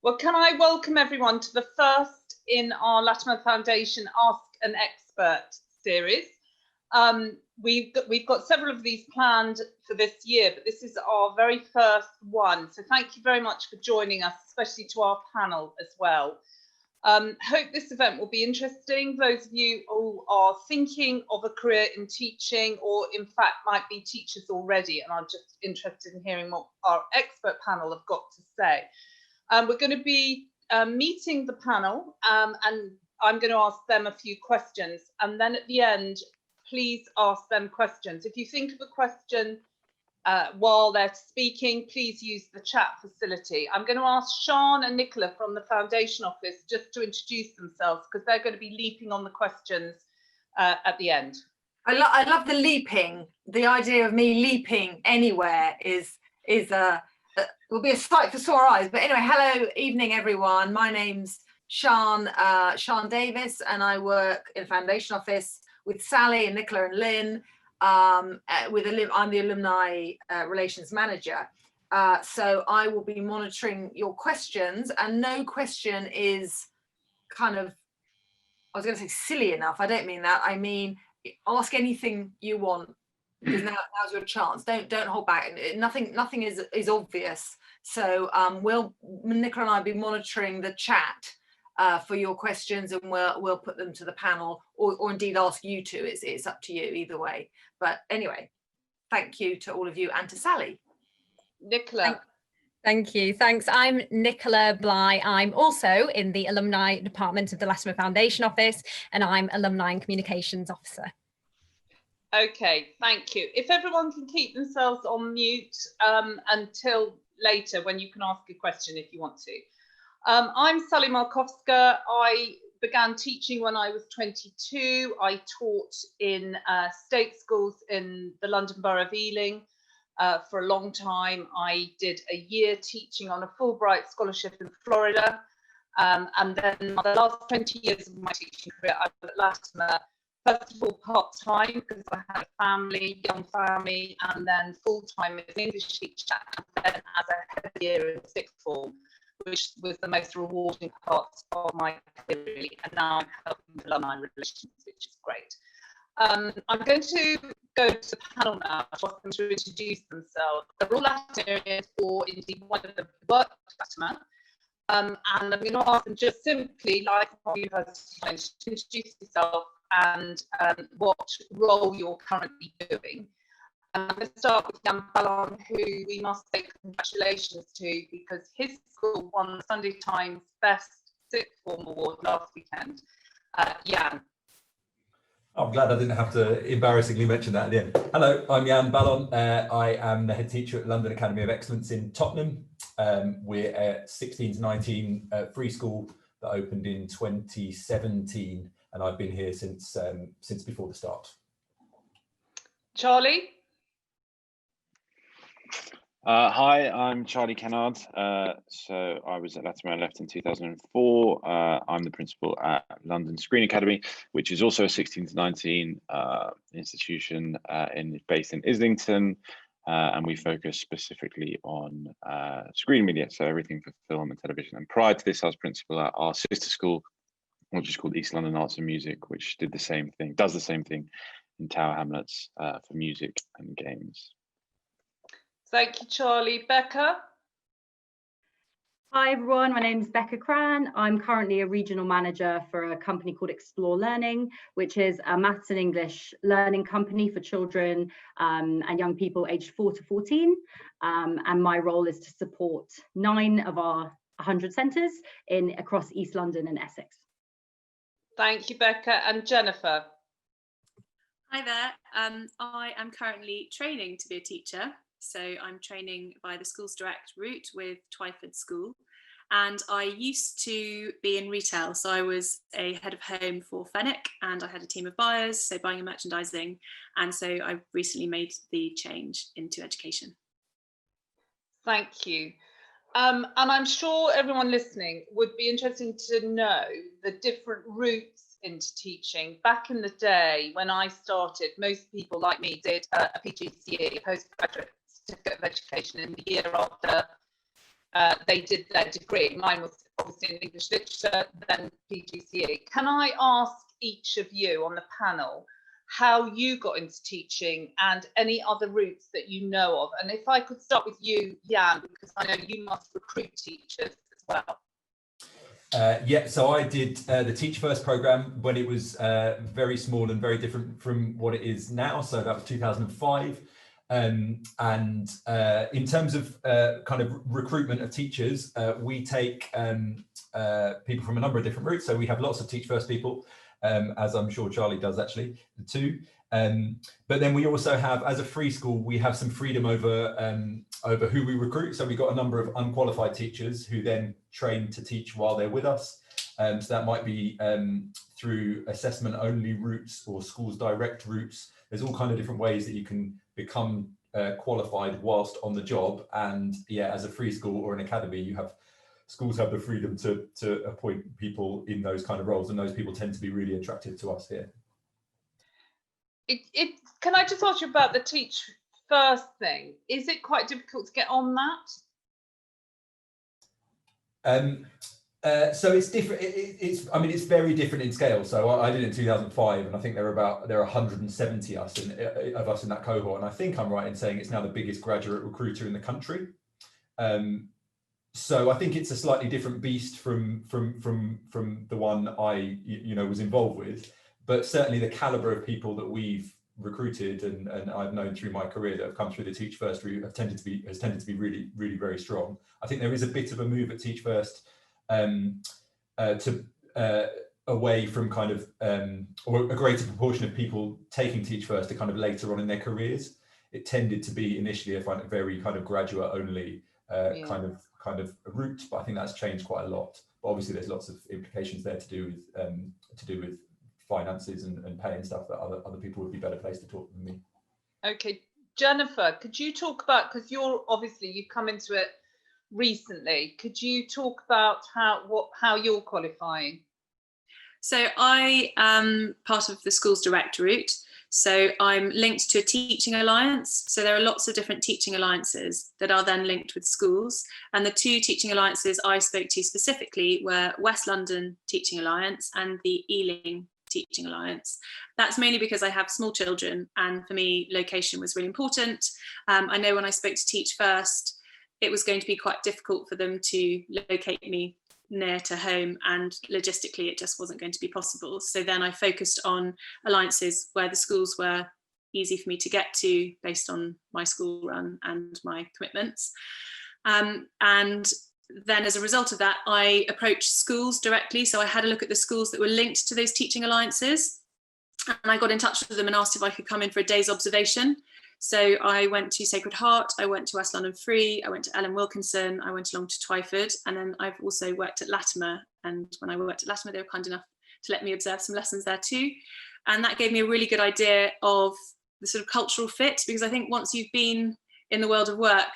Well, can I welcome everyone to the first in our Latimer Foundation Ask an Expert series. We've got several of these planned for this year, but this is our very first one. So thank you very much for joining us, especially to our panel as well. Hope this event will be interesting. Those of you who are thinking of a career in teaching, or in fact might be teachers already and are just interested in hearing what our expert panel have got to say. We're going to be meeting the panel and I'm going to ask them a few questions, and then at the end, please ask them questions. If you think of a question while they're speaking, please use the chat facility. I'm going to ask Sian and Nicola from the Foundation Office just to introduce themselves, because they're going to be leaping on the questions at the end. I love the leaping. The idea of me leaping anywhere will be a sight for sore eyes. But anyway, hello, evening everyone. My name's Sian Davis, and I work in the Foundation Office with Sally and Nicola and Lynn. I'm the Alumni Relations Manager. So I will be monitoring your questions, and no question is kind of, I was going to say silly enough. I don't mean that. I mean, ask anything you want, because now's your chance. Don't hold back. Nothing is obvious. So Nicola and I will be monitoring the chat for your questions, and we'll put them to the panel, or indeed ask you to. It's up to you either way. But anyway, thank you to all of you and to Sally. Nicola. Thank you. Thanks. I'm Nicola Bly. I'm also in the Alumni Department of the Latimer Foundation Office, and I'm Alumni and Communications Officer. Okay, thank you. If everyone can keep themselves on mute until later, when you can ask a question if you want to. I'm Sally Markowska. I began teaching when I was 22. I taught in state schools in the London Borough of Ealing for a long time. I did a year teaching on a Fulbright scholarship in Florida. And then the last 20 years of my teaching career, I was at Latimer, first of all part-time because I had a family, young family, and then full-time as an English teacher, and then as a head of year in sixth form, which was the most rewarding part of my career, really. And now I'm helping with alumni relations, which is great. I'm going to go to the panel now to ask them to introduce themselves. They're all Latinarians, or indeed one of them worked at Latimer. And I'm going to ask them just simply, like our university, to introduce yourself and what role you're currently doing. I'm going to start with Jan Ballon, who we must say congratulations to, because his school won the Sunday Times Best Sixth Form Award last weekend. Jan. I'm glad I didn't have to embarrassingly mention that at the end. Hello, I'm Jan Ballon. I am the head teacher at London Academy of Excellence in Tottenham. We're a 16 to 19 free school that opened in 2017, and I've been here since before the start. Charlie. Hi, I'm Charlie Kennard. So I was at Latimer and left in 2004. I'm the principal at London Screen Academy, which is also a 16 to 19 institution based in Islington. And we focus specifically on screen media, so everything for film and television. And prior to this, I was principal at our sister school, which is called East London Arts and Music, which does the same thing in Tower Hamlets for music and games. Thank you, Charlie. Becca? Hi everyone, my name is becca.cran. I'm currently a regional manager for a company called Explore Learning, which is a maths and English learning company for children and young people aged 4 to 14. And my role is to support 9 of our 100 centres across East London and Essex. Thank you, Becca. And Jennifer? Hi there. I am currently training to be a teacher. So I'm training by the Schools Direct route with Twyford School. And I used to be in retail. So I was a head of home for Fenwick, and I had a team of buyers, so buying and merchandising. And so I recently made the change into education. Thank you. And I'm sure everyone listening would be interested to know the different routes into teaching. Back in the day when I started, most people like me did a PGCE, a postgraduate certificate of education, in the year after they did their degree. Mine was obviously in English literature, then PGCE. Can I ask each of you on the panel how you got into teaching and any other routes that you know of? And if I could start with you, Jan, because I know you must recruit teachers as well. Yeah, so I did the Teach First programme when it was very small and very different from what it is now. So that was 2005. And in terms of kind of recruitment of teachers, we take people from a number of different routes. So we have lots of Teach First people, as I'm sure Charlie does actually too. But then we also have, as a free school, we have some freedom over who we recruit. So we've got a number of unqualified teachers who then train to teach while they're with us. So that might be through assessment only routes or schools direct routes. There's all kind of different ways that you can become qualified whilst on the job. And yeah, as a free school or an academy, schools have the freedom to appoint people in those kind of roles, and those people tend to be really attractive to us here. Can I just ask you about the Teach First thing? Is it quite difficult to get on that? So it's different. I mean, it's very different in scale. So I did it in 2005, and I think there are 170 of us in that cohort. And I think I'm right in saying it's now the biggest graduate recruiter in the country. So I think it's a slightly different beast from the one I was involved with. But certainly the calibre of people that we've recruited and I've known through my career that have come through the Teach First route has tended to be really, really very strong. I think there is a bit of a move at Teach First away from kind of or a greater proportion of people taking Teach First to kind of later on in their careers. It tended to be initially a very kind of graduate only kind of route, but I think that's changed quite a lot. But obviously there's lots of implications there to do with finances and pay and stuff that other people would be better placed to talk than me. Okay, Jennifer, could you talk about, because you've come into it recently, could you talk about how you're qualifying? So I am part of the Schools Direct route. So I'm linked to a teaching alliance. So there are lots of different teaching alliances that are then linked with schools. And the two teaching alliances I spoke to specifically were West London Teaching Alliance and the Ealing Teaching Alliance. That's mainly because I have small children, and for me location was really important. I know when I spoke to Teach First, it was going to be quite difficult for them to locate me near to home, and logistically it just wasn't going to be possible. So then I focused on alliances where the schools were easy for me to get to based on my school run and my commitments. And then as a result of that, I approached schools directly. So I had a look at the schools that were linked to those teaching alliances, and I got in touch with them and asked if I could come in for a day's observation. So I went to Sacred Heart, I went to West London Free, I went to Ellen Wilkinson, I went along to Twyford, and then I've also worked at Latimer. And when I worked at Latimer, they were kind enough to let me observe some lessons there too. And that gave me a really good idea of the sort of cultural fit, because I think once you've been in the world of work,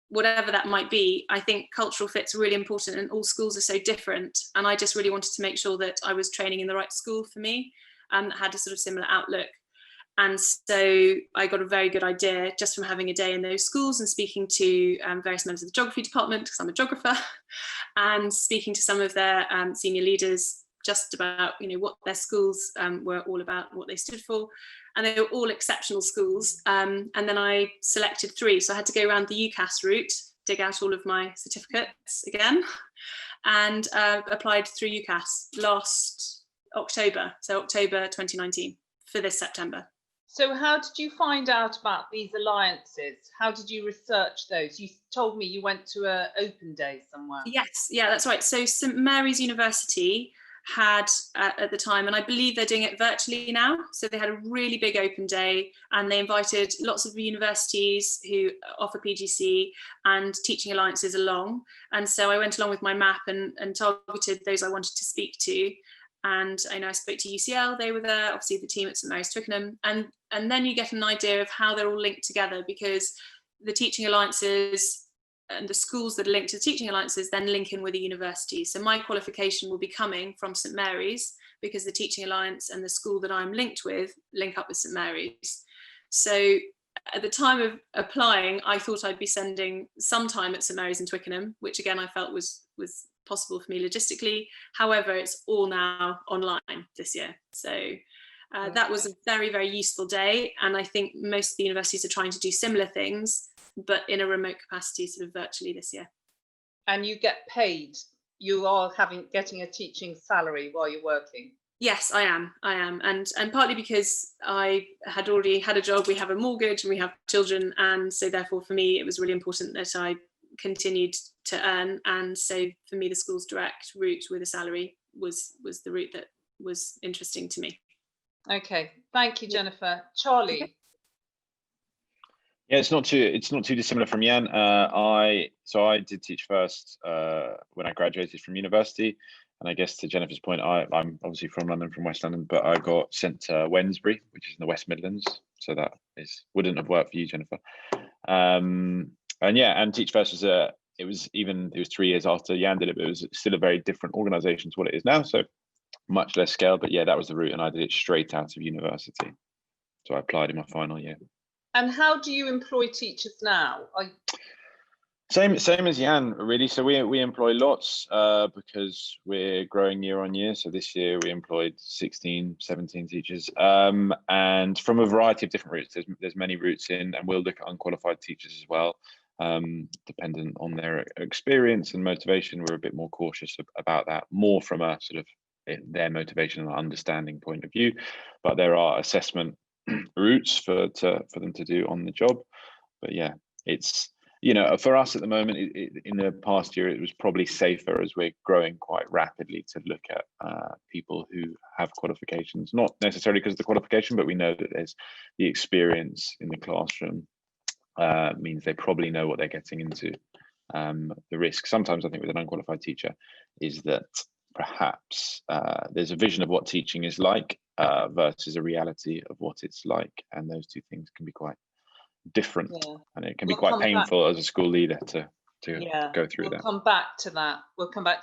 whatever that might be, I think cultural fit's really important, and all schools are so different. And I just really wanted to make sure that I was training in the right school for me and that had a sort of similar outlook. And so I got a very good idea just from having a day in those schools and speaking to various members of the geography department, because I'm a geographer, and speaking to some of their senior leaders just about what their schools were all about, what they stood for. And they were all exceptional schools. And then I selected 3. So I had to go around the UCAS route, dig out all of my certificates again, and applied through UCAS last October. So October 2019 for this September. So how did you find out about these alliances? How did you research those? You told me you went to an open day somewhere. Yes, yeah, that's right. So St Mary's University had at the time, and I believe they're doing it virtually now. So they had a really big open day, and they invited lots of universities who offer PGC and teaching alliances along. And so I went along with my map and targeted those I wanted to speak to. And I spoke to UCL, they were there, obviously the team at St Mary's Twickenham, and then you get an idea of how they're all linked together, because the teaching alliances and the schools that are linked to the teaching alliances then link in with the universities. So my qualification will be coming from St Mary's, because the teaching alliance and the school that I'm linked with link up with St Mary's. So at the time of applying, I thought I'd be spending some time at St Mary's in Twickenham, which again I felt was possible for me logistically. However, it's all now online this year. So that was a very, very useful day. And I think most of the universities are trying to do similar things, but in a remote capacity, sort of virtually this year. And you get paid. You are getting a teaching salary while you're working. Yes, I am, and partly because I had already had a job, we have a mortgage and we have children, and so therefore for me it was really important that I continued to earn, and so for me the schools direct route with a salary was the route that was interesting to me. Okay, thank you, Jennifer. Charlie. Okay. Yeah, it's not too dissimilar from Jan. I did teach first when I graduated from university. And I guess to Jennifer's point, I'm obviously from London, from West London, but I got sent to Wednesbury, which is in the West Midlands. So that wouldn't have worked for you, Jennifer. And Teach First was 3 years after Jan did it, but it was still a very different organisation to what it is now. So much less scale, but yeah, that was the route, and I did it straight out of university. So I applied in my final year. And how do you employ teachers now? Same as Jan, really. So we employ lots because we're growing year on year. So this year we employed 16, 17 teachers, and from a variety of different routes. There's many routes in, and we'll look at unqualified teachers as well, dependent on their experience and motivation. We're a bit more cautious about that, more from a sort of their motivation and understanding point of view. But there are assessment routes for them to do on the job. But yeah, it's, for us at the moment, in the past year, it was probably safer as we're growing quite rapidly to look at people who have qualifications, not necessarily because of the qualification, but we know that there's the experience in the classroom means they probably know what they're getting into. The risk sometimes, I think, with an unqualified teacher is that perhaps there's a vision of what teaching is like versus a reality of what it's like. And those two things can be quite different, and it can be quite painful as a school leader to go through that. We'll come back to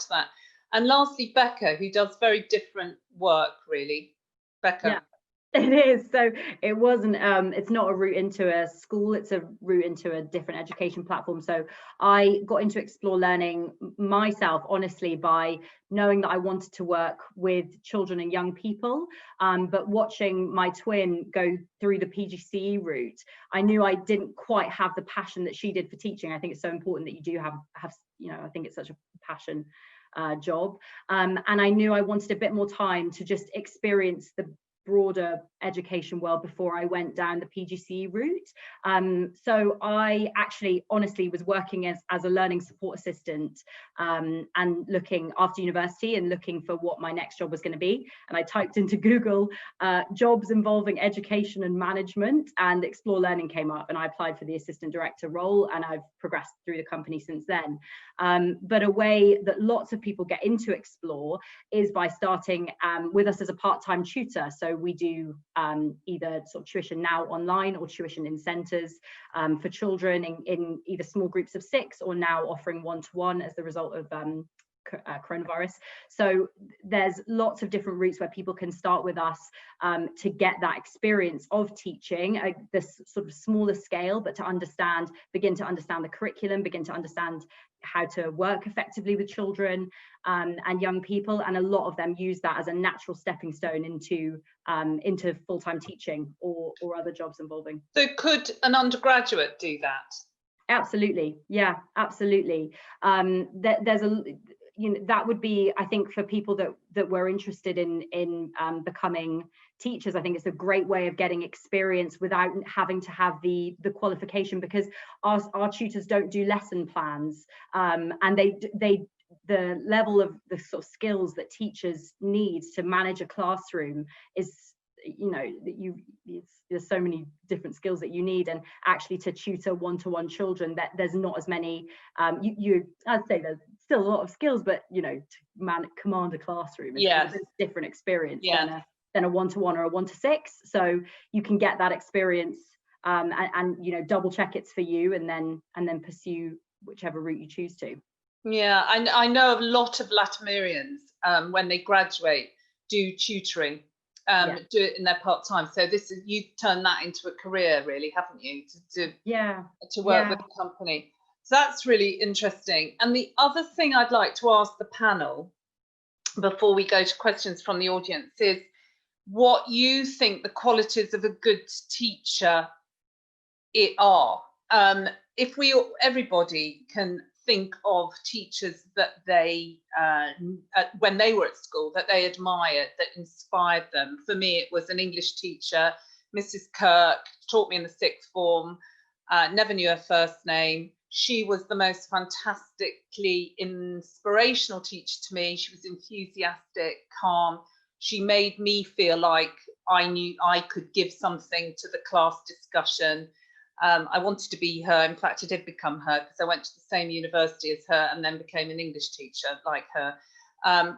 that. And lastly, Becca, who does very different work, really. Becca. Yeah, it is. So it wasn't, it's not a route into a school, it's a route into a different education platform. So I got into Explore Learning myself, honestly, by knowing that I wanted to work with children and young people, but watching my twin go through the PGCE route, I knew I didn't quite have the passion that she did for teaching. I think it's so important that you do have I think it's such a passion job, and I knew I wanted a bit more time to just experience the broader education world before I went down the PGCE route. So I actually honestly was working as a learning support assistant and looking after university and looking for what my next job was going to be. And I typed into Google jobs involving education and management, and Explore Learning came up, and I applied for the assistant director role, and I've progressed through the company since then. But a way that lots of people get into Explore is by starting with us as a part-time tutor. So we do either sort of tuition now online or tuition in centres for children in either small groups of 6 or now offering one-to-one as the result of coronavirus. So there's lots of different routes where people can start with us to get that experience of teaching this sort of smaller scale, but to begin to understand the curriculum, begin to understand how to work effectively with children and young people, and a lot of them use that as a natural stepping stone into full-time teaching or other jobs involving. So could an undergraduate do that? Absolutely, yeah, absolutely. There's that would be, I think, for people that were interested in becoming teachers, I think it's a great way of getting experience without having to have the qualification, because our tutors don't do lesson plans, and the level of the sort of skills that teachers need to manage a classroom is, there's so many different skills that you need, and actually to tutor one-to-one children, that there's not as many. I'd say there's still a lot of skills, but to command a classroom is a different experience than a one-to-one or a 1-to-6. So you can get that experience and double check it's for you, and then pursue whichever route you choose to. Yeah, I know a lot of Latimerians when they graduate do tutoring do it in their part time. So this is, you've turned that into a career, really, haven't you? To work with a company. So that's really interesting. And the other thing I'd like to ask the panel before we go to questions from the audience is what you think the qualities of a good teacher are. If everybody can think of teachers that they, when they were at school, that they admired, that inspired them. For me, it was an English teacher, Mrs. Kirk, taught me in the sixth form, never knew her first name. She was the most fantastically inspirational teacher to me. She was enthusiastic, calm. She made me feel like I knew I could give something to the class discussion. I wanted to be her. In fact, I did become her because I went to the same university as her and then became an English teacher like her.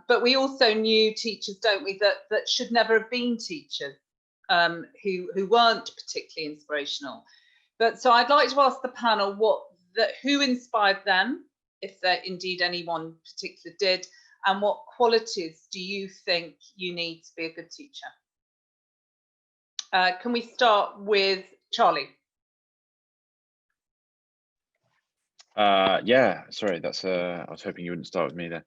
But we also knew teachers, don't we, that should never have been teachers, who weren't particularly inspirational. But so I'd like to ask the panel who inspired them, if there indeed anyone particular did, and what qualities do you think you need to be a good teacher? Can we start with Charlie? Yeah, sorry, that's I was hoping you wouldn't start with me there.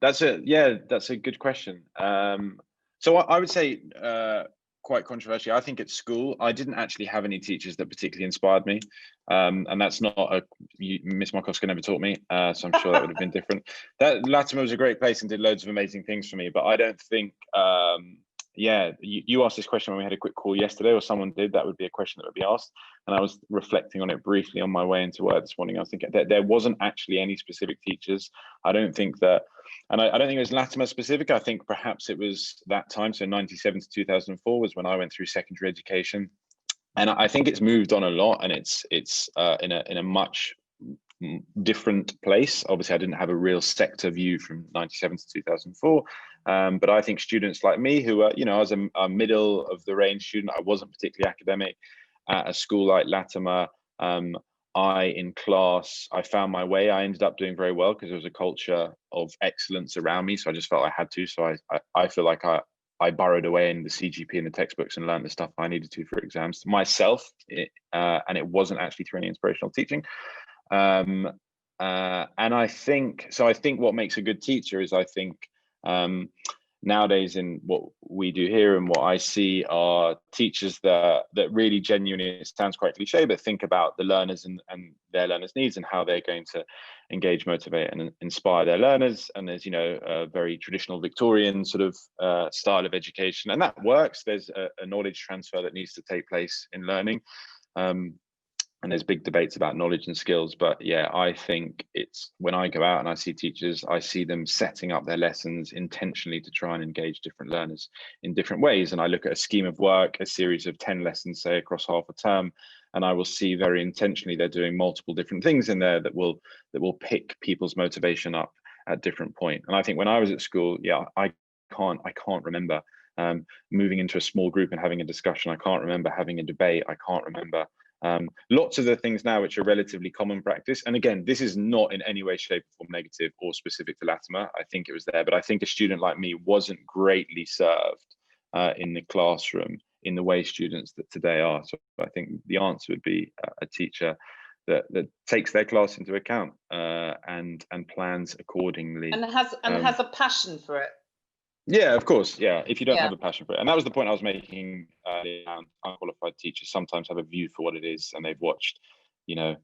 That's a good question. So I would say quite controversially, I think at school I didn't actually have any teachers that particularly inspired me, and that's not Miss Markowska never taught me, so I'm sure that would have been different. That Latimer was a great place and did loads of amazing things for me, but I don't think you asked this question when we had a quick call yesterday, or someone did. That would be a question that would be asked, and I was reflecting on it briefly on my way into work this morning. I was thinking that there wasn't actually any specific teachers. I don't think that, and I don't think it was Latimer specific. I think perhaps it was that time, so 97 to 2004 was when I went through secondary education, and I think it's moved on a lot, and it's in a much different place. Obviously, I didn't have a real sector view from 97 to 2004, but I think students like me who are, I was a middle of the range student. I wasn't particularly academic at a school like Latimer. In class, I found my way. I ended up doing very well because there was a culture of excellence around me. So I just felt I had to. So I feel like I burrowed away in the CGP and the textbooks and learned the stuff I needed to for exams myself. And it wasn't actually through any inspirational teaching. And I think what makes a good teacher is, I think, nowadays in what we do here and what I see are teachers that really genuinely, it sounds quite cliche, but think about the learners and their learners' needs and how they're going to engage, motivate and inspire their learners. And there's, a very traditional Victorian sort of style of education, and that works. There's a knowledge transfer that needs to take place in learning. And there's big debates about knowledge and skills, but yeah, I think it's when I go out and I see teachers, I see them setting up their lessons intentionally to try and engage different learners in different ways. And I look at a scheme of work, a series of 10 lessons, say across half a term, and I will see very intentionally they're doing multiple different things in there that will pick people's motivation up at different point. And I think when I was at school, yeah, I can't remember moving into a small group and having a discussion. I can't remember having a debate. I can't remember lots of the things now which are relatively common practice. And again, this is not in any way, shape, or form negative or specific to Latimer. I think it was there, but I think a student like me wasn't greatly served in the classroom in the way students that today are. So I think the answer would be a teacher that takes their class into account and plans accordingly. And has a passion for it. Yeah, of course. Yeah, if you don't have a passion for it. And that was the point I was making earlier. Unqualified teachers sometimes have a view for what it is, and they've watched, the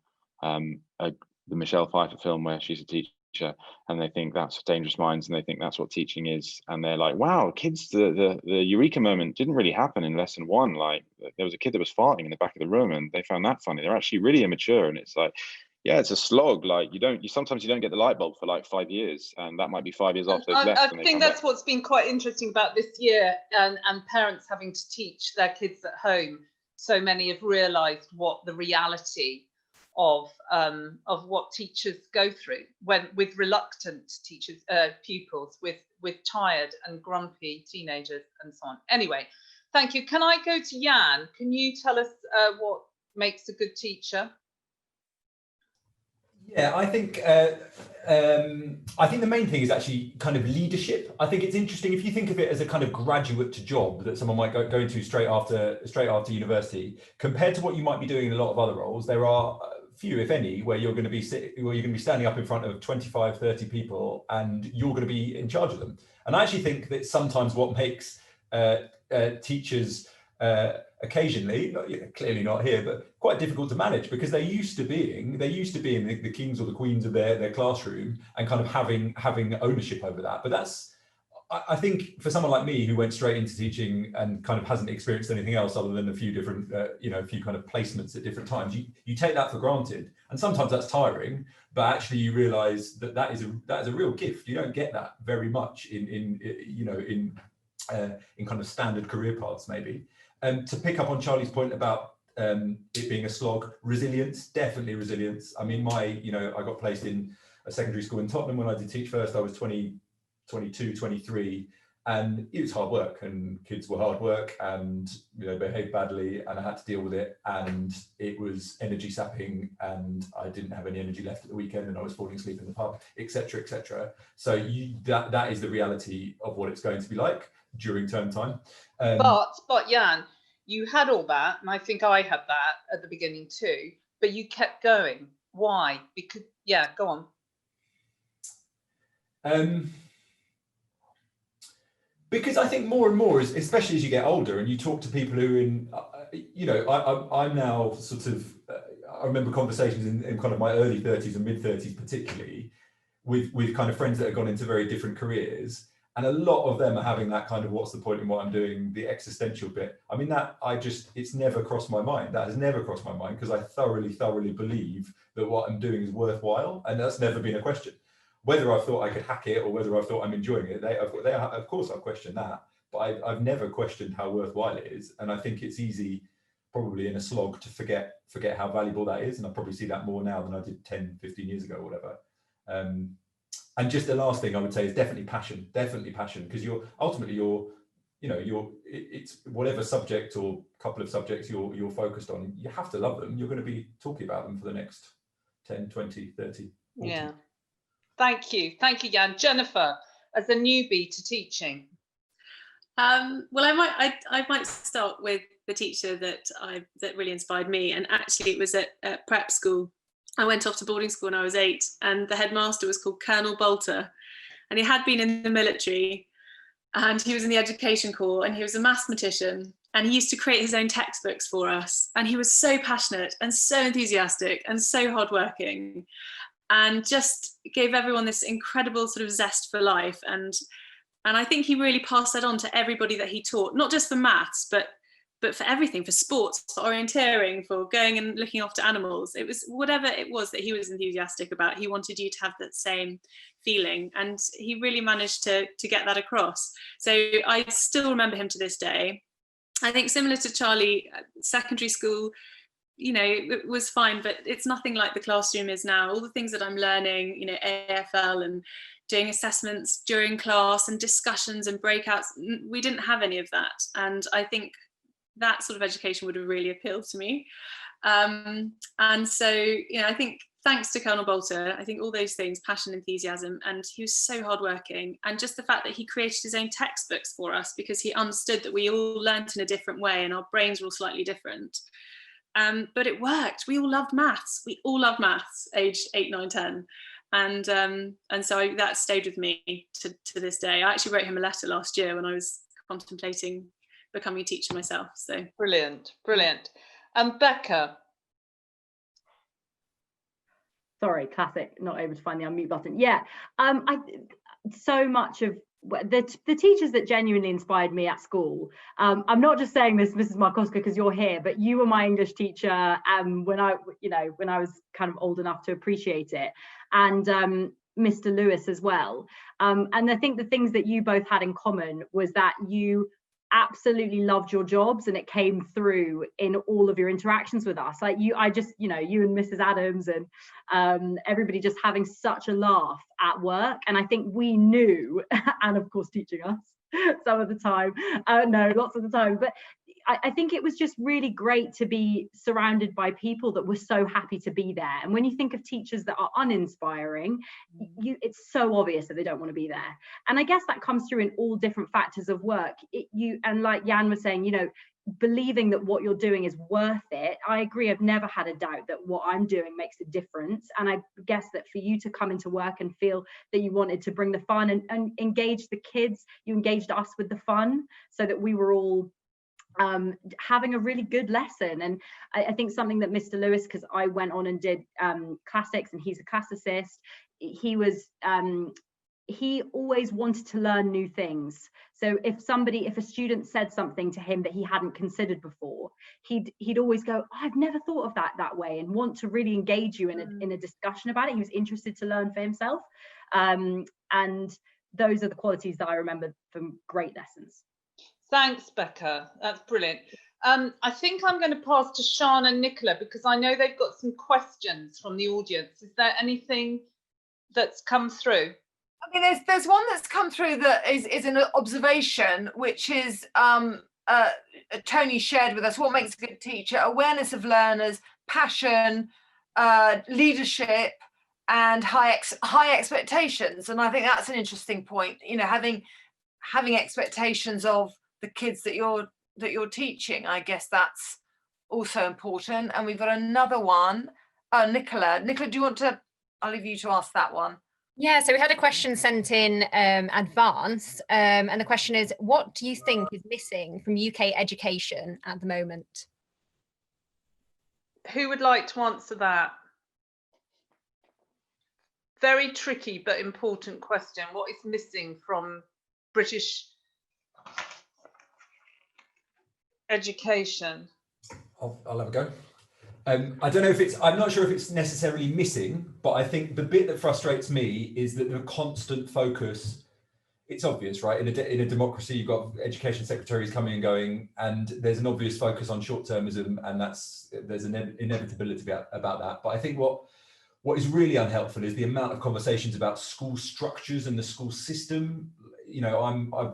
Michelle Pfeiffer film where she's a teacher, and they think that's Dangerous Minds, and they think that's what teaching is. And they're like, wow, kids, the eureka moment didn't really happen in lesson 1. Like, there was a kid that was farting in the back of the room, and they found that funny. They're actually really immature, and it's like, yeah, it's a slog. Like sometimes you don't get the light bulb for like 5 years, and that might be 5 years after they've left. I think that's what's been quite interesting about this year, and parents having to teach their kids at home. So many have realised what the reality of what teachers go through with reluctant teachers, pupils, with tired and grumpy teenagers, and so on. Anyway, thank you. Can I go to Jan? Can you tell us what makes a good teacher? Yeah, I think the main thing is actually kind of leadership. I think it's interesting if you think of it as a kind of graduate to job that someone might go into straight after university, compared to what you might be doing in a lot of other roles. There are few, if any, where you're going to be standing up in front of 25, 30 people, and you're going to be in charge of them. And I actually think that sometimes what makes teachers occasionally, clearly not here, but quite difficult to manage, because they're used to being the kings or the queens of their classroom and kind of having ownership over that. But that's, I think, for someone like me who went straight into teaching and kind of hasn't experienced anything else other than a few different a few kind of placements at different times, you take that for granted, and sometimes that's tiring, but actually you realize that is a real gift. You don't get that very much in kind of standard career paths, maybe. To pick up on Charlie's point about it being a slog, resilience, definitely resilience. I mean, I got placed in a secondary school in Tottenham when I did teach first. I was 22, 23, and it was hard work, and kids were hard work, and behaved badly, and I had to deal with it, and it was energy sapping, and I didn't have any energy left at the weekend, and I was falling asleep in the pub, etc., etc. So that is the reality of what it's going to be like during term time. But Jan, you had all that, and I think I had that at the beginning too, but you kept going. Why? Because, yeah, go on. Because I think more and more, especially as you get older and you talk to people who I'm now sort of, I remember conversations in kind of my early 30s and mid 30s, particularly with kind of friends that have gone into very different careers. And a lot of them are having that kind of, what's the point in what I'm doing, the existential bit. I mean, it's never crossed my mind. That has never crossed my mind, because I thoroughly believe that what I'm doing is worthwhile. And that's never been a question. Whether I thought I could hack it or whether I thought I'm enjoying it, of course I've questioned that. But I've never questioned how worthwhile it is. And I think it's easy, probably in a slog, to forget how valuable that is. And I probably see that more now than I did 10, 15 years ago or whatever. And just the last thing I would say is definitely passion, because it's whatever subject or couple of subjects you're focused on, you have to love them. You're going to be talking about them for the next 10, 20, 30, 40. Yeah. Thank you, Jan. Jennifer, as a newbie to teaching. Well, I might start with the teacher that really inspired me, and actually it was at prep school. I went off to boarding school when I was 8, and the headmaster was called Colonel Bolter, and he had been in the military, and he was in the education corps, and he was a mathematician, and he used to create his own textbooks for us, and he was so passionate and so enthusiastic and so hardworking, and just gave everyone this incredible sort of zest for life. And I think he really passed that on to everybody that he taught, not just for maths, but for everything, for sports, for orienteering, for going and looking after animals. It was whatever it was that he was enthusiastic about, he wanted you to have that same feeling, and he really managed to get that across. So I still remember him to this day. I think similar to Charlie, secondary school, it was fine, but it's nothing like the classroom is now. All the things that I'm learning, AFL and doing assessments during class and discussions and breakouts, we didn't have any of that. And I think that sort of education would have really appealed to me. And so, I think thanks to Colonel Bolter, I think all those things, passion, enthusiasm, and he was so hardworking. And just the fact that he created his own textbooks for us, because he understood that we all learnt in a different way and our brains were all slightly different. But it worked. We all loved maths. Aged 8, 9, 10. And so that stayed with me to this day. I actually wrote him a letter last year when I was contemplating becoming a teacher myself. So brilliant. And Becca. Sorry, classic, not able to find the unmute button. Yeah, so much of the teachers that genuinely inspired me at school. I'm not just saying this, Mrs. Markowska, because you're here, but you were my English teacher when I was kind of old enough to appreciate it, and Mr. Lewis as well. And I think the things that you both had in common was that you absolutely loved your jobs, and it came through in all of your interactions with us. Like you and Mrs. Adams and everybody just having such a laugh at work. And I think we knew, and of course teaching us some of the time, lots of the time, but I think it was just really great to be surrounded by people that were so happy to be there. And when you think of teachers that are uninspiring, it's so obvious that they don't want to be there. And I guess that comes through in all different factors of work. And like Jan was saying, you know, believing that what you're doing is worth it. I agree. I've never had a doubt that what I'm doing makes a difference. And I guess that for you to come into work and feel that you wanted to bring the fun and engage the kids, you engaged us with the fun, so that we were all having a really good lesson. And I think something that Mr. Lewis, because I went on and did classics and he's a classicist, he always wanted to learn new things. So if a student said something to him that he hadn't considered before, he'd always go, oh, I've never thought of that way, and want to really engage you in a discussion about it. He was interested to learn for himself. And those are the qualities that I remember from great lessons. Thanks, Becca. That's brilliant. I think I'm going to pass to Sian and Nicola, because I know they've got some questions from the audience. Is there anything that's come through? I mean, there's one that's come through that is an observation, which is Tony shared with us. What makes a good teacher? Awareness of learners, passion, leadership, and high expectations. And I think that's an interesting point. You know, having expectations of the kids that you're teaching. I guess that's also important. And we've got another one. Nicola, do you want to? I'll leave you to ask that one. Yeah, so we had a question sent in advance, and the question is, what do you think is missing from UK education at the moment? Who would like to answer that? Very tricky but important question. What is missing from British education? I'll have a go. I don't know if I'm not sure if it's necessarily missing, but I think the bit that frustrates me is that the constant focus, it's obvious, right? In a democracy, you've got education secretaries coming and going, and there's an obvious focus on short-termism, and there's an inevitability about that. But I think what is really unhelpful is the amount of conversations about school structures and the school system. You know, I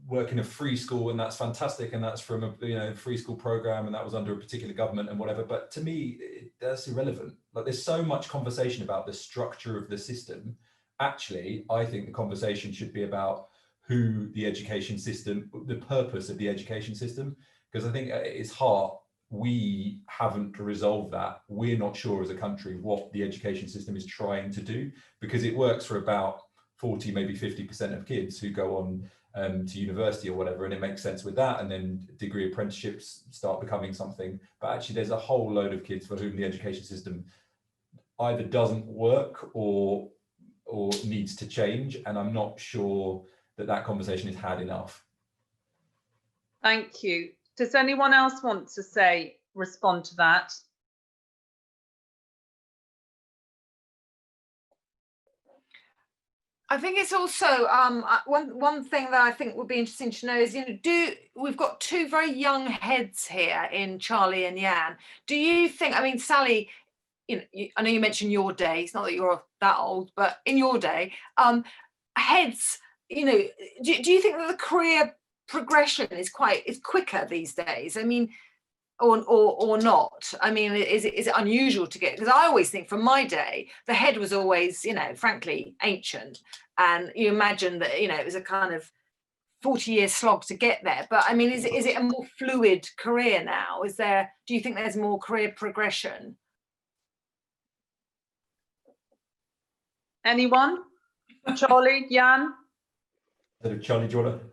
work in a free school, and that's fantastic, and that's from a free school program, and that was under a particular government and whatever. But to me, that's irrelevant. Like, there's so much conversation about the structure of the system. Actually, I think the conversation should be about who the education system, the purpose of the education system, because I think at its heart, we haven't resolved that. We're not sure as a country what the education system is trying to do, because it works for about 40, maybe 50% of kids who go on to university or whatever, and it makes sense with that, and then degree apprenticeships start becoming something. But actually, there's a whole load of kids for whom the education system either doesn't work or needs to change, and I'm not sure that conversation is had enough. Thank you. Does anyone else want to respond to that? I think it's also one thing that I think would be interesting to know is, we've got two very young heads here in Charlie and Jan. Do you think, I mean, Sally, I know you mentioned your day. It's not that you're that old, but in your day, heads, do you think that the career progression is quicker these days? I mean, or not? I mean, is it unusual to get? Because I always think from my day, the head was always, frankly, ancient, and you imagine that it was a kind of 40-year slog to get there. But I mean, is it a more fluid career now? Do you think there's more career progression? Anyone? Charlie, Jan? Charlie, do you want to?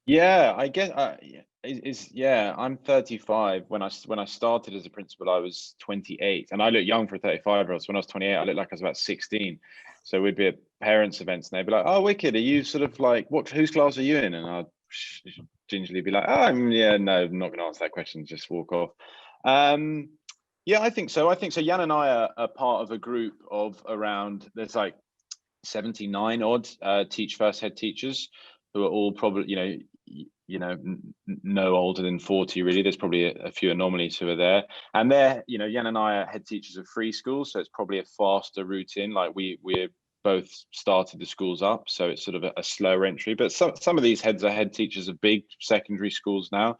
Yeah, I guess I'm 35. When I started as a principal, I was 28, and I look young for a 35-year-old. So when I was 28, I looked like I was about 16. So we'd be at parents' events, and they'd be like, "Oh, wicked! Are you sort of like whose class are you in?" And I'd gingerly be like, "Oh, no, I'm not going to answer that question. Just walk off." Yeah, I think so. Jan and I are part of a group of around, there's like 79 odd teach first head teachers who are all probably no older than 40 really. There's probably a few anomalies who are there, and they're Jan and I are head teachers of free schools, so it's probably a faster route in. Like we're both started the schools up, so it's sort of a slower entry. But some of these heads are head teachers of big secondary schools now.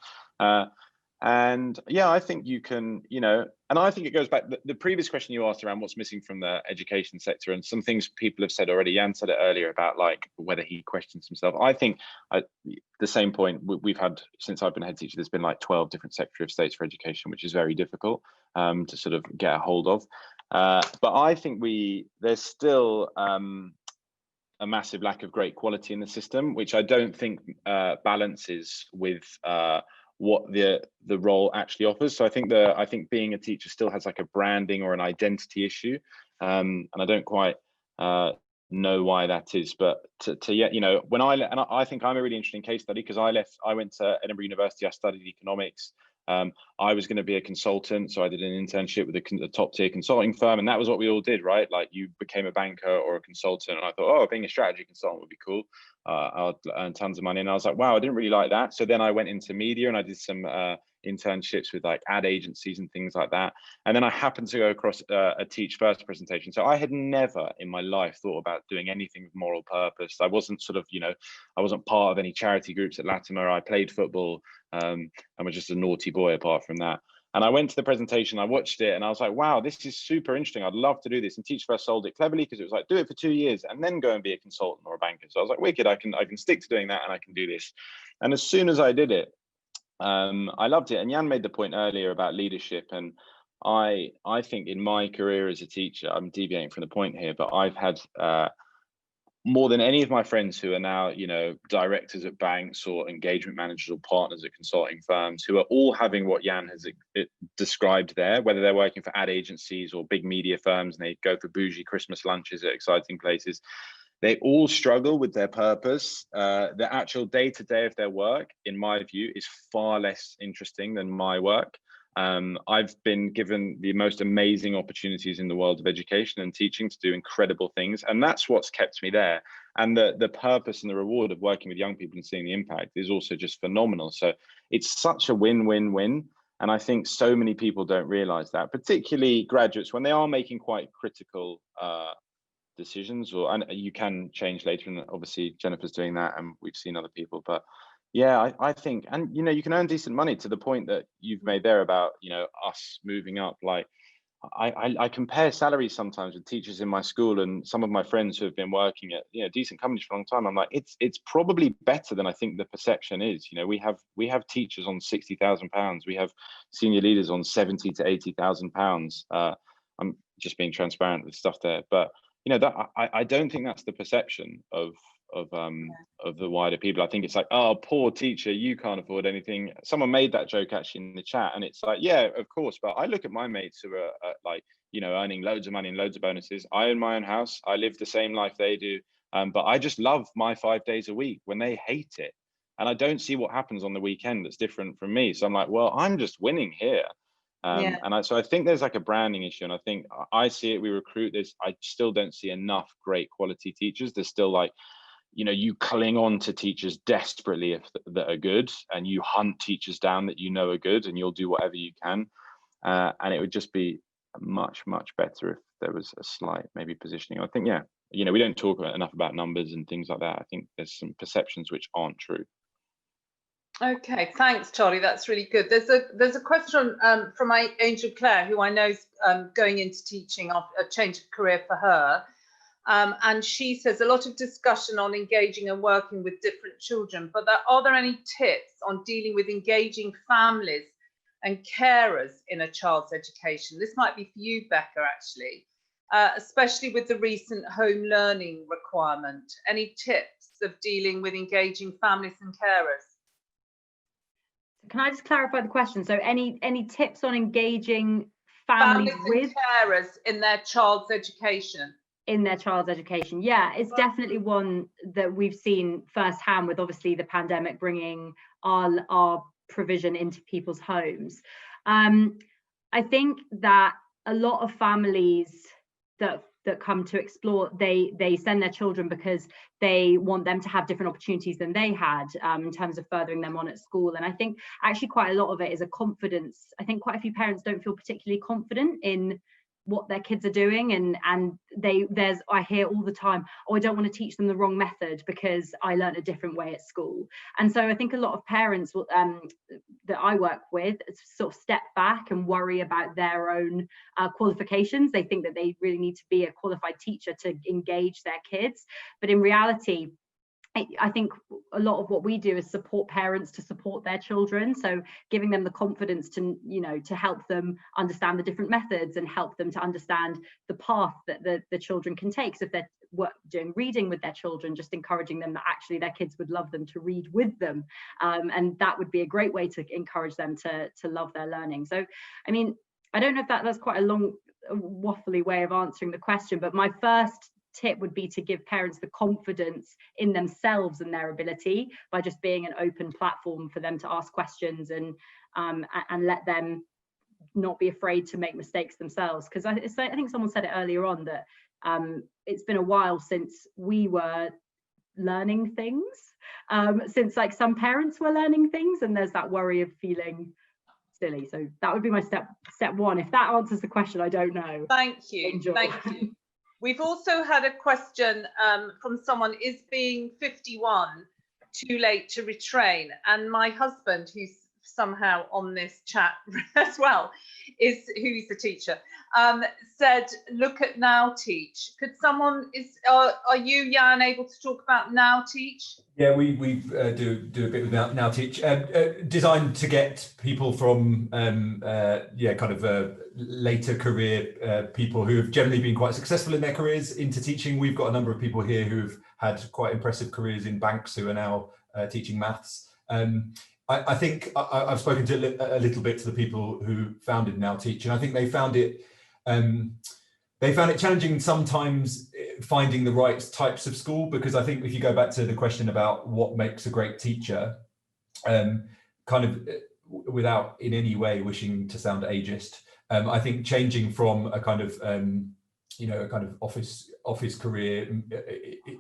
And yeah, I think you can, and I think it goes back, the previous question you asked around what's missing from the education sector, and some things people have said already. Jan said it earlier about like whether he questions himself. I think the same point we've had since I've been head teacher, there's been like 12 different Secretary of States for Education, which is very difficult to sort of get a hold of. But I think there's still a massive lack of great quality in the system, which I don't think balances with what the role actually offers. So I think being a teacher still has like a branding or an identity issue, and I don't quite know why that is. But when I think I'm a really interesting case study, because I went to Edinburgh University, I studied economics. I was going to be a consultant, so I did an internship with a top tier consulting firm, and that was what we all did, right? Like you became a banker or a consultant, and I thought, oh, being a strategy consultant would be cool. I'll earn tons of money, and I was like, wow, I didn't really like that. So then I went into media and I did some internships with like ad agencies and things like that. And then I happened to go across a Teach First presentation. So I had never in my life thought about doing anything with moral purpose. I wasn't I wasn't part of any charity groups at Latimer. I played football. I was just a naughty boy apart from that. And I went to the presentation, I watched it, and I was like, wow, this is super interesting. I'd love to do this. And Teach First sold it cleverly, because it was like, do it for 2 years and then go and be a consultant or a banker. So I was like, wicked, I can stick to doing that, and I can do this. And as soon as I did it, I loved it. And Jan made the point earlier about leadership. And I think in my career as a teacher, I'm deviating from the point here, but I've had more than any of my friends who are now, directors at banks or engagement managers or partners at consulting firms, who are all having what Jan has described there, whether they're working for ad agencies or big media firms, and they go for bougie Christmas lunches at exciting places. They all struggle with their purpose. The actual day-to-day of their work, in my view, is far less interesting than my work. I've been given the most amazing opportunities in the world of education and teaching to do incredible things, and that's what's kept me there. And the purpose and the reward of working with young people and seeing the impact is also just phenomenal. So it's such a win-win-win, and I think so many people don't realize that, particularly graduates, when they are making quite critical decisions, and you can change later, and obviously Jennifer's doing that, and we've seen other people. But yeah, I think, and you can earn decent money, to the point that you've made there about us moving up. Like I compare salaries sometimes with teachers in my school and some of my friends who have been working at decent companies for a long time. I'm like, it's probably better than I think the perception is. We have teachers on £60,000. We have senior leaders on £70,000 to £80,000. I'm just being transparent with stuff there, but that I don't think that's the perception of the wider people. I think it's like, oh, poor teacher, you can't afford anything. Someone made that joke actually in the chat, and it's like, yeah, of course. But I look at my mates who are earning loads of money and loads of bonuses. I own my own house. I live the same life they do. But I just love my 5 days a week when they hate it. And I don't see what happens on the weekend that's different from me. So I'm like, well, I'm just winning here. So I think there's like a branding issue, and I think I see it. We recruit this. I still don't see enough great quality teachers. There's still like, you cling on to teachers desperately that are good, and you hunt teachers down that are good, and you'll do whatever you can. And it would just be much, much better if there was a slight maybe positioning. I think, we don't talk enough about numbers and things like that. I think there's some perceptions which aren't true. Okay, thanks, Charlie. That's really good. There's a question from my Angel Claire, who I know is going into teaching, a change of career for her. And she says a lot of discussion on engaging and working with different children, but are there any tips on dealing with engaging families and carers in a child's education? This might be for you, Becca, actually, especially with the recent home learning requirement. Any tips of dealing with engaging families and carers? Can I just clarify the question? So any tips on engaging families with carers in their child's education? In their child's education, yeah, it's definitely one that we've seen firsthand, with obviously the pandemic bringing our provision into people's homes. I think that a lot of families that come to explore, they send their children because they want them to have different opportunities than they had in terms of furthering them on at school. And I think actually quite a lot of it is a confidence. I think quite a few parents don't feel particularly confident in what their kids are doing, and I hear all the time, oh, I don't want to teach them the wrong method because I learned a different way at school. And so I think a lot of parents will, that I work with sort of step back and worry about their own qualifications. They think that they really need to be a qualified teacher to engage their kids, but in reality, I think a lot of what we do is support parents to support their children. So giving them the confidence to, to help them understand the different methods and help them to understand the path that the children can take. So if they're doing reading with their children, just encouraging them that actually their kids would love them to read with them. And that would be a great way to encourage them to love their learning. So, I mean, I don't know if that's quite a long, waffly way of answering the question, but my first tip would be to give parents the confidence in themselves and their ability by just being an open platform for them to ask questions and let them not be afraid to make mistakes themselves. Because I think someone said it earlier on that it's been a while since we were learning things, since like some parents were learning things, and there's that worry of feeling silly. So that would be my step one. If that answers the question, I don't know. Thank you. Enjoy. Thank you. We've also had a question from someone, is being 51 too late to retrain? And my husband, who's somehow on this chat as well, who's a teacher, said, look at Now Teach. Could someone, are you, Jan, able to talk about Now Teach? Yeah, we do a bit with Now Teach, designed to get people from later career people who have generally been quite successful in their careers into teaching. We've got a number of people here who've had quite impressive careers in banks who are now teaching maths. I think I've spoken to a little bit to the people who founded Now Teach, and I think they found it challenging sometimes finding the right types of school, because I think if you go back to the question about what makes a great teacher, without in any way wishing to sound ageist, I think changing from a kind of office career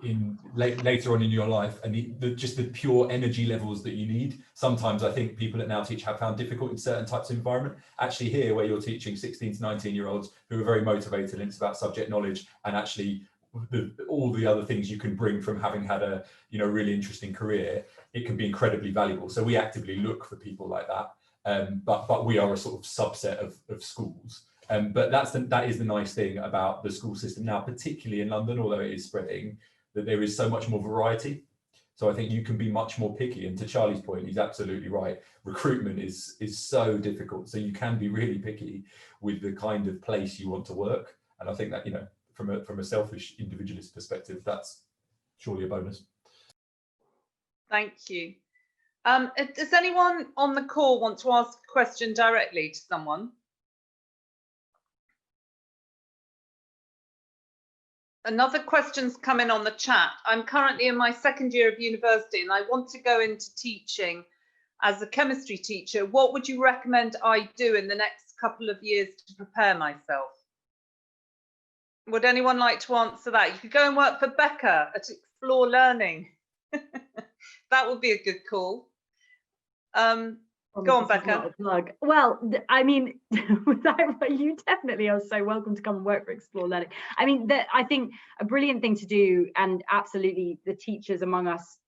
in later on in your life, and just the pure energy levels that you need. Sometimes I think people at Now Teach have found difficult in certain types of environment. Actually here, where you're teaching 16 to 19-year-olds who are very motivated, and it's about subject knowledge and actually all the other things you can bring from having had a really interesting career, it can be incredibly valuable. So we actively look for people like that, but we are a sort of subset of schools. But that is the nice thing about the school system now, particularly in London, although it is spreading, that there is so much more variety. So I think you can be much more picky. And to Charlie's point, he's absolutely right. Recruitment is so difficult. So you can be really picky with the kind of place you want to work. And I think that, from a selfish individualist perspective, that's surely a bonus. Thank you. Does anyone on the call want to ask a question directly to someone? Another question's come in on the chat. I'm currently in my second year of university and I want to go into teaching as a chemistry teacher. What would you recommend I do in the next couple of years to prepare myself? Would anyone like to answer that? You could go and work for Becca at Explore Learning. That would be a good call. Go on, Becca. Well, I mean, you definitely are so welcome to come and work for Explore Learning. I mean, I think a brilliant thing to do, and absolutely the teachers among us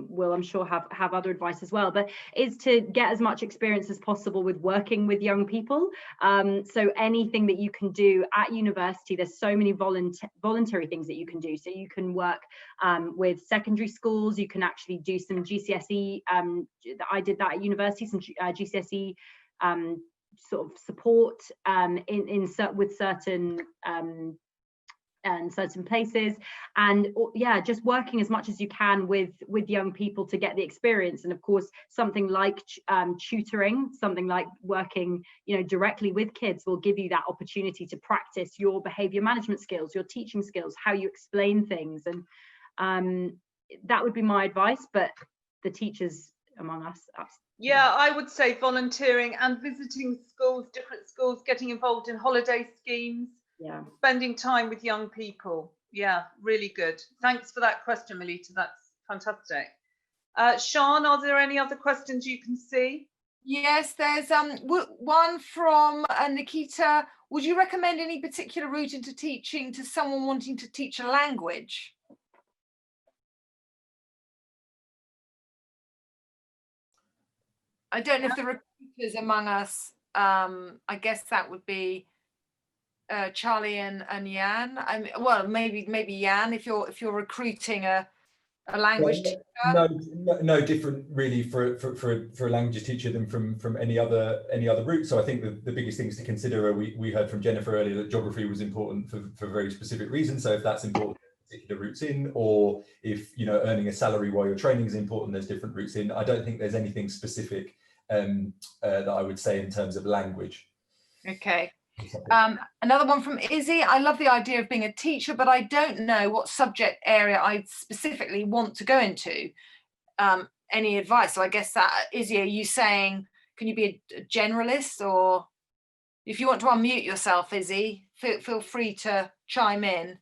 will, I'm sure, have other advice as well, but is to get as much experience as possible with working with young people. So anything that you can do at university, there's so many voluntary things that you can do. So you can work with secondary schools, you can actually do some GCSE, I did that at university, some GCSE sort of support with certain certain places, and yeah, just working as much as you can with young people to get the experience. And of course, something like tutoring, something like working directly with kids will give you that opportunity to practice your behavior management skills, your teaching skills, how you explain things. And that would be my advice, but the teachers among us, yeah, I would say volunteering and visiting schools, different schools, getting involved in holiday schemes. Yeah, spending time with young people. Yeah, really good. Thanks for that question, Melita. That's fantastic. Sian, are there any other questions you can see? Yes, there's one from Nikita. would you recommend any particular route into teaching to someone wanting to teach a language? I don't know if the recruiters among us, I guess that would be Charlie and Jan. I mean, well, maybe Jan, if you're recruiting a language teacher. No different really for a language teacher than from any other route. So I think the biggest things to consider are, we heard from Jennifer earlier that geography was important for very specific reasons. So if that's important, particular routes in, or if earning a salary while you're training is important, there's different routes in. I don't think there's anything specific that I would say in terms of language. Okay. Another one from Izzy. I love the idea of being a teacher, but I don't know what subject area I specifically want to go into. Any advice? So I guess that, Izzy, are you saying, can you be a generalist? Or if you want to unmute yourself, Izzy, feel free to chime in.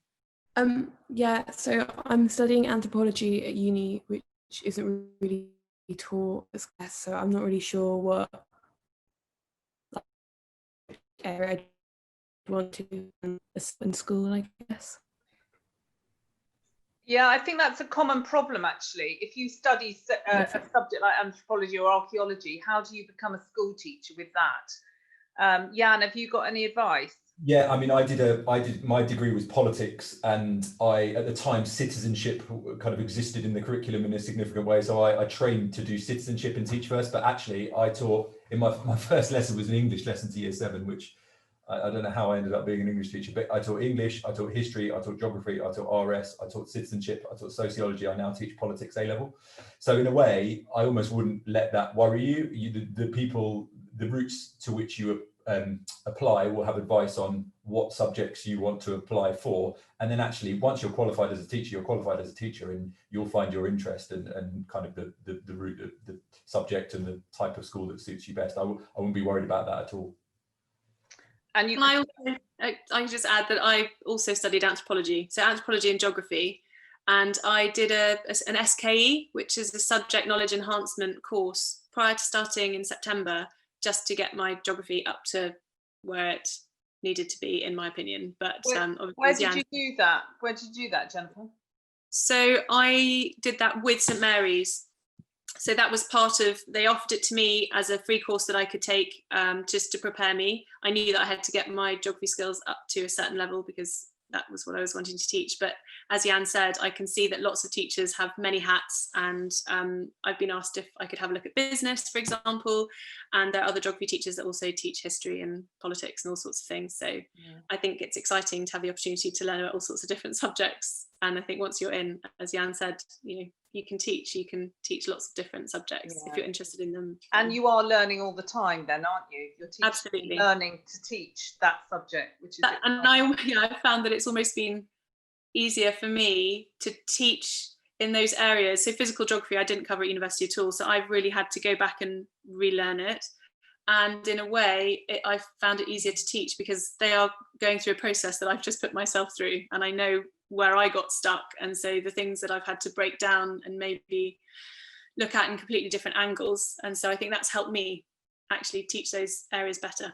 Yeah, so I'm studying anthropology at uni, which isn't really taught as class, so I'm not really sure what area I'd want to in school, I guess. Yeah, I think that's a common problem actually. If you study a subject like anthropology or archaeology, how do you become a school teacher with that? Jan, have you got any advice? Yeah, I mean, my degree was politics, and at the time, citizenship kind of existed in the curriculum in a significant way. So I trained to do citizenship and teach first, but actually I taught, in my first lesson was an English lesson to year 7, which I don't know how I ended up being an English teacher, but I taught English, I taught history, I taught geography, I taught RS, I taught citizenship, I taught sociology, I now teach politics A-level. So in a way, I almost wouldn't let that worry you. The routes to which you apply will have advice on what subjects you want to apply for, and then actually once you're qualified as a teacher, you're qualified as a teacher, and you'll find your interest and kind of the route, the subject and the type of school that suits you best. I wouldn't be worried about that at all. And I just add that I also studied anthropology, so anthropology and geography, and I did an SKE, which is the subject knowledge enhancement course, prior to starting in September, just to get my geography up to where it needed to be, in my opinion. But where did you do that? Where did you do that, Jennifer? So I did that with St Mary's. So that was part of, they offered it to me as a free course that I could take just to prepare me. I knew that I had to get my geography skills up to a certain level because that was what I was wanting to teach. But as Jan said, I can see that lots of teachers have many hats, and I've been asked if I could have a look at business, for example, and there are other geography teachers that also teach history and politics and all sorts of things. So yeah. I think it's exciting to have the opportunity to learn about all sorts of different subjects. And I think once you're in, as Jan said, you can teach lots of different subjects if you're interested in them. And you are learning all the time then, aren't you? You're teaching, absolutely learning to teach that subject, which is that, and I found that it's almost been easier for me to teach in those areas. So physical geography I didn't cover at university at all, so I've really had to go back and relearn it. And in a way, I found it easier to teach because they are going through a process that I've just put myself through, and I know where I got stuck, and so the things that I've had to break down and maybe look at in completely different angles, and so I think that's helped me actually teach those areas better.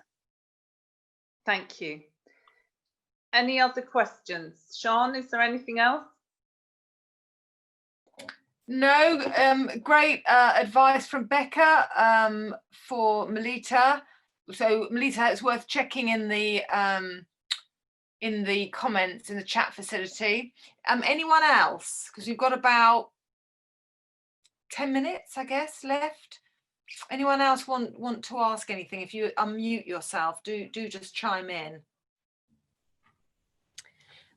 Thank you. Any other questions? Sian, is there anything else? No, great advice from Becca for Melita. So Melita, it's worth checking in the comments in the chat facility. Anyone else? Because we've got about 10 minutes, I guess, left. Anyone else want to ask anything? If you unmute yourself, do just chime in.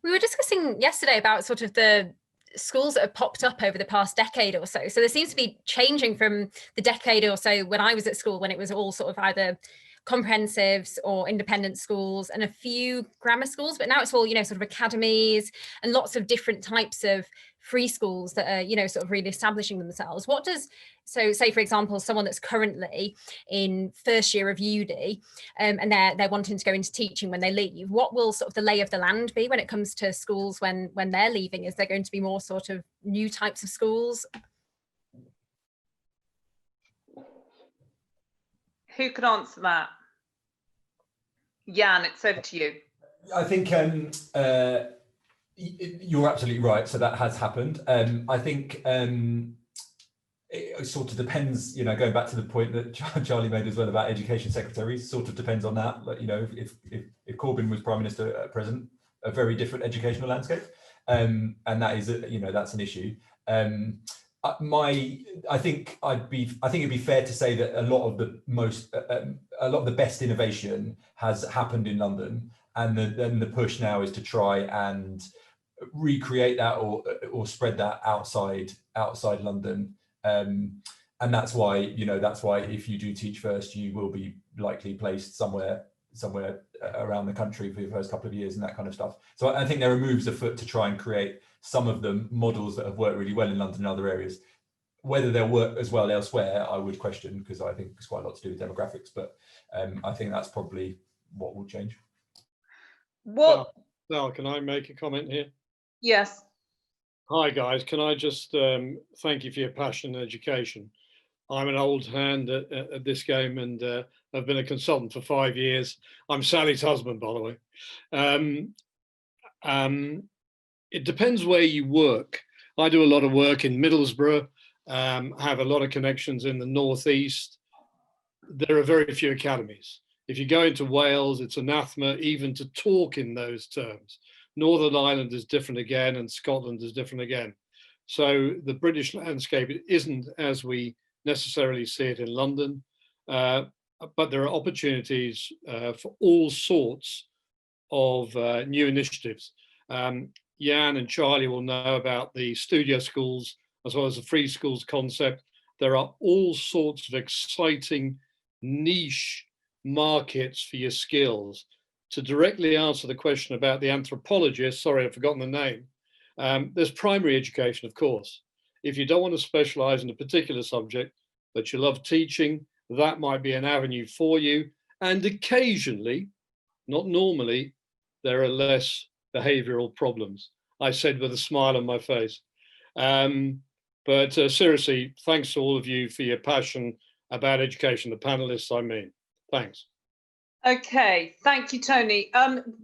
We were discussing yesterday about sort of the schools that have popped up over the past decade or so. So there seems to be changing from the decade or so when I was at school, when it was all sort of either comprehensives or independent schools and a few grammar schools, but now it's all, sort of academies and lots of different types of free schools that are, sort of really establishing themselves. So say, for example, someone that's currently in first year of uni and they're wanting to go into teaching when they leave, what will sort of the lay of the land be when it comes to schools when they're leaving? Is there going to be more sort of new types of schools? Who could answer that? Jan, it's over to you. I think you're absolutely right. So that has happened. I think it sort of depends, you know, going back to the point that Charlie made as well about education secretaries, sort of depends on that. But, you know, if Corbyn was Prime Minister at present, a very different educational landscape. And that is, you know, that's an issue. I think it'd be fair to say that a lot of the best innovation has happened in London, and the push now is to try and recreate that or spread that outside London. And that's why, you know, if you do teach first, you will be likely placed somewhere around the country for the first couple of years and that kind of stuff. So I think there are moves afoot to try and create some of the models that have worked really well in London and other areas. Whether they'll work as well elsewhere, I would question, because I think it's quite a lot to do with demographics, but I think that's probably what will change. What? Now, can I make a comment here? Yes. Hi guys, can I just thank you for your passion and education. I'm an old hand at this game, and I've been a consultant for 5 years. I'm Sally's husband, by the way. It depends where you work. I do a lot of work in Middlesbrough, have a lot of connections in the northeast. There are very few academies. If you go into Wales, it's anathema even to talk in those terms. Northern Ireland is different again, and Scotland is different again. So the British landscape isn't as we necessarily see it in London, but there are opportunities for all sorts of new initiatives. Jan and Charlie will know about the studio schools as well as the free schools concept. There are all sorts of exciting niche markets for your skills. To directly answer the question about the anthropologist, sorry, I've forgotten the name. There's primary education, of course. If you don't want to specialize in a particular subject, but you love teaching, that might be an avenue for you. And occasionally, not normally, there are less behavioral problems. I said with a smile on my face. But seriously, thanks to all of you for your passion about education, the panelists, I mean. Thanks. Okay, thank you, Tony.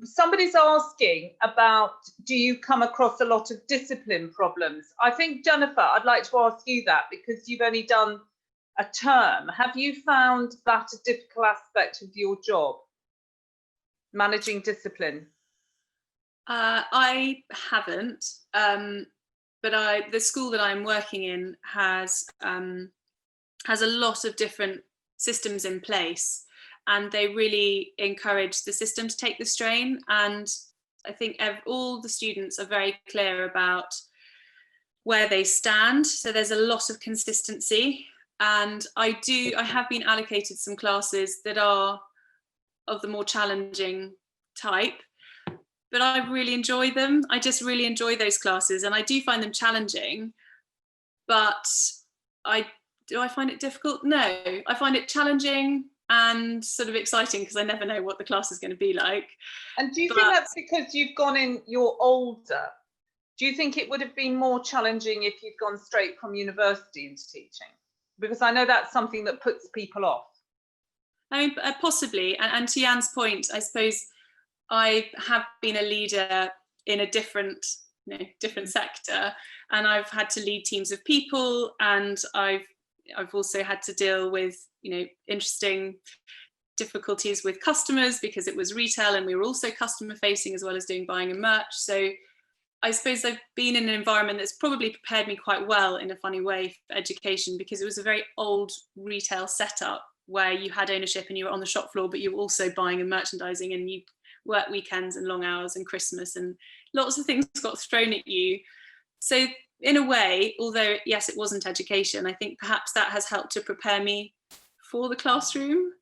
Somebody's asking about, do you come across a lot of discipline problems? I think, Jennifer, I'd like to ask you that, because you've only done a term. Have you found that a difficult aspect of your job, managing discipline? I haven't, but the school that I'm working in has a lot of different systems in place, and they really encourage the system to take the strain. And I think all the students are very clear about where they stand. So there's a lot of consistency. And I have been allocated some classes that are of the more challenging type, but I really enjoy them. I just really enjoy those classes, and I do find them challenging, but do I find it difficult? No, I find it challenging and sort of exciting, because I never know what the class is going to be like. And do you think that's because you've gone in, you're older? Do you think it would have been more challenging if you'd gone straight from university into teaching? Because I know that's something that puts people off. I mean, possibly. And to Jan's point, I suppose I have been a leader in a different sector, and I've had to lead teams of people, and I've also had to deal with, interesting difficulties with customers, because it was retail and we were also customer facing as well as doing buying and merch. So I suppose I've been in an environment that's probably prepared me quite well in a funny way for education, because it was a very old retail setup where you had ownership and you were on the shop floor, but you were also buying and merchandising, and you worked weekends and long hours and Christmas, and lots of things got thrown at you. So in a way, although yes, it wasn't education, I think perhaps that has helped to prepare me for the classroom.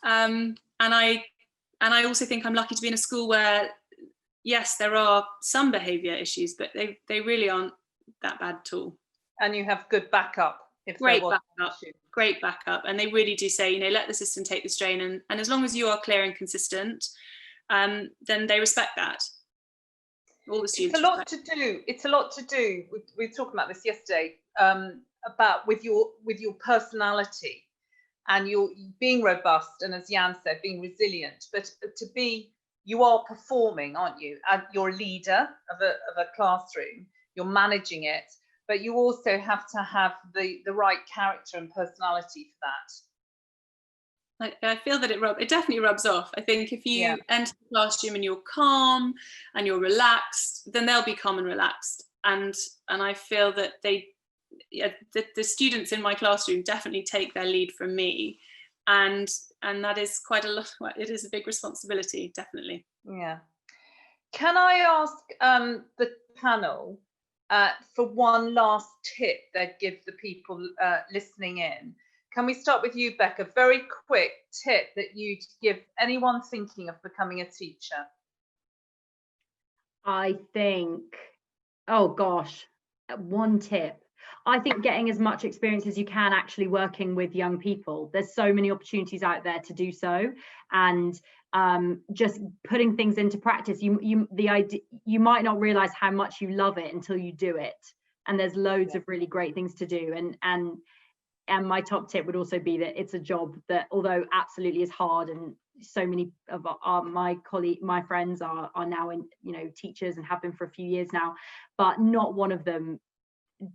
And I also think I'm lucky to be in a school where, yes, there are some behaviour issues, but they really aren't that bad at all. And you have good backup. Great backup. And they really do say, let the system take the strain. And as long as you are clear and consistent, then they respect that. All the students. It's a lot to do. We were talking about this yesterday, about with your personality. and you're being robust, and as Jan said, being resilient, but you are performing, aren't you? And you're a leader of a classroom, you're managing it, but you also have to have the right character and personality for that. I feel that it definitely rubs off. I think if you enter the classroom and you're calm and you're relaxed, then they'll be calm and relaxed. And I feel that the students in my classroom definitely take their lead from me, and that is quite a lot. Well, it is a big responsibility, definitely. Yeah. Can I ask the panel for one last tip they'd give the people listening in? Can we start with you, Becca? Very quick tip that you'd give anyone thinking of becoming a teacher. I think, oh gosh, one tip. I think getting as much experience as you can actually working with young people. There's so many opportunities out there to do so, and just putting things into practice. You might not realize how much you love it until you do it. And there's loads of really great things to do. And my top tip would also be that it's a job that, although absolutely is hard, and so many of my friends are now in, teachers and have been for a few years now, but not one of them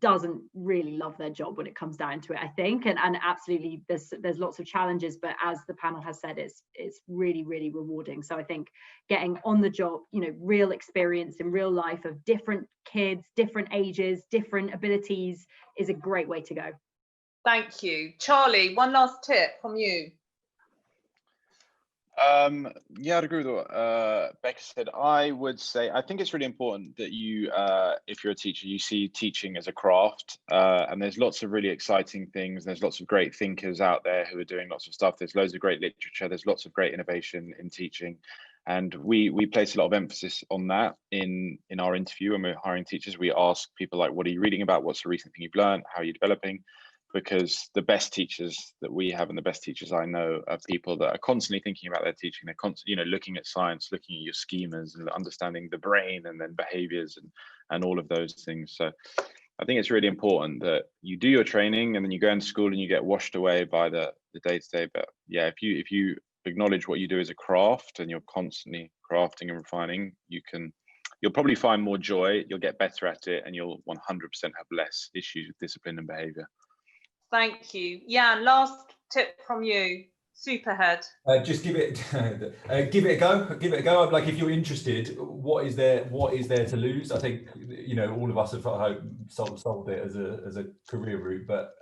doesn't really love their job when it comes down to it, I think. And absolutely there's lots of challenges, but as the panel has said, it's really, really rewarding. So I think getting on the job, real experience in real life of different kids, different ages, different abilities is a great way to go. Thank you. Charlie, one last tip from you. Yeah, I'd agree with what Becca said. I would say, I think it's really important that you, if you're a teacher, you see teaching as a craft, and there's lots of really exciting things. There's lots of great thinkers out there who are doing lots of stuff. There's loads of great literature. There's lots of great innovation in teaching. And we place a lot of emphasis on that in our interview when we're hiring teachers. We ask people like, what are you reading about? What's the recent thing you've learned? How are you developing? Because the best teachers that we have and the best teachers I know are people that are constantly thinking about their teaching. They're constantly, looking at science, looking at your schemas and understanding the brain and then behaviors and all of those things. So I think it's really important that you do your training and then you go into school and you get washed away by the day-to-day. But yeah, if you acknowledge what you do as a craft and you're constantly crafting and refining, you'll probably find more joy, you'll get better at it, and you'll 100% have less issues with discipline and behavior. Thank you. Jan, last tip from you. Superhead. Just give it a go. Give it a go. Like, if you're interested, what is there to lose? I think all of us have, I hope, solved it as a career route, but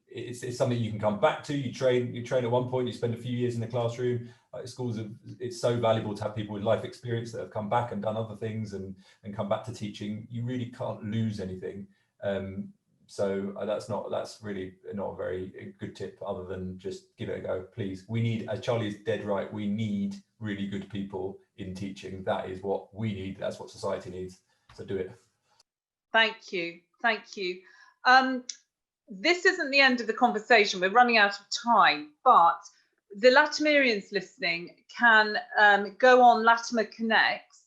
it's something you can come back to. You train at one point. You spend a few years in the classroom. Schools it's so valuable to have people with life experience that have come back and done other things and come back to teaching. You really can't lose anything. So that's really not a very good tip, other than just give it a go, please. We need, as Charlie is dead right, we need really good people in teaching. That is what we need. That's what society needs. So do it. Thank you. Thank you. This isn't the end of the conversation. We're running out of time, but the Latimerians listening can go on Latimer Connects,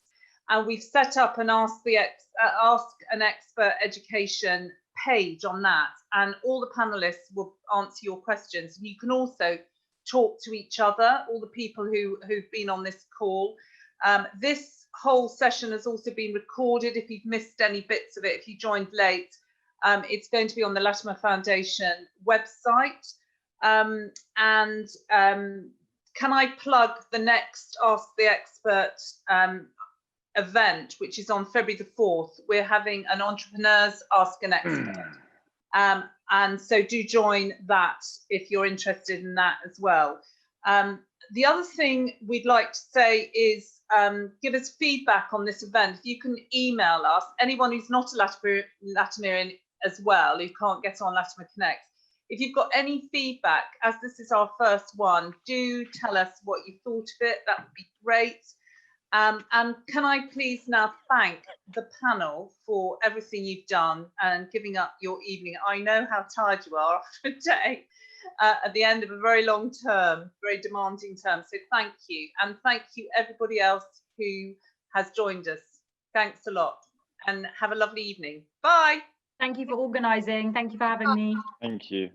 and we've set up an Ask an Expert Education page on that, and all the panelists will answer your questions. You can also talk to each other, all the people who've been on this call. This whole session has also been recorded. If you've missed any bits of it, if you joined late, it's going to be on the Latimer Foundation website. Can I plug the next Ask the Expert event, which is on February the 4th. We're having an Entrepreneurs Ask an Expert. And so do join that if you're interested in that as well. The other thing we'd like to say is give us feedback on this event. If you can email us, anyone who's not a Latimerian as well, who can't get on Latimer Connect, if you've got any feedback, as this is our first one, do tell us what you thought of it. That would be great. And can I please now thank the panel for everything you've done and giving up your evening. I know how tired you are after a day at the end of a very long term, very demanding term. So thank you. And thank you everybody else who has joined us. Thanks a lot and have a lovely evening. Bye. Thank you for organising. Thank you for having me. Thank you.